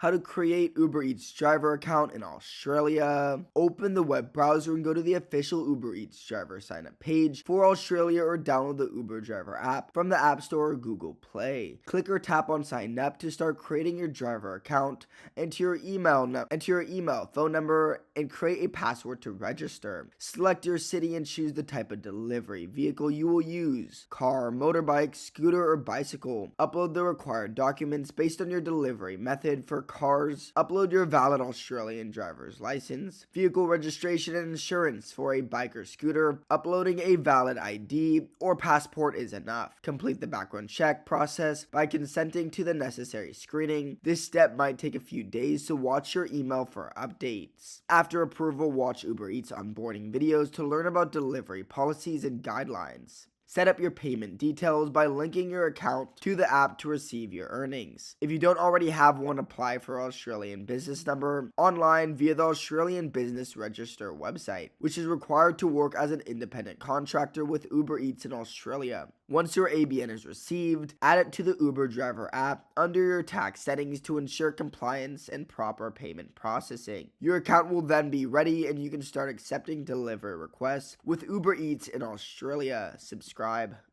How to create Uber Eats driver account in Australia. Open the web browser and go to the official Uber Eats driver sign up page for Australia, or download the Uber driver app from the App Store or Google Play. Click or tap on sign up to start creating your driver account. Enter your email, phone number, and create a password to register. Select your city and choose the type of delivery vehicle you will use: car, motorbike, scooter, or bicycle. Upload the required documents based on your delivery method. For cars, upload your valid Australian driver's license, vehicle registration, and insurance. For a bike or scooter, uploading a valid ID or passport is enough. Complete the background check process by consenting to the necessary screening. This step might take a few days, so watch your email for updates. After approval, watch Uber Eats onboarding videos to learn about delivery policies and guidelines. Set up your payment details by linking your account to the app to receive your earnings. If you don't already have one, apply for Australian business number online via the Australian Business Register website, which is required to work as an independent contractor with Uber Eats in Australia. Once your ABN is received, add it to the Uber driver app under your tax settings to ensure compliance and proper payment processing. Your account will then be ready and you can start accepting delivery requests with Uber Eats in Australia. Subscribe.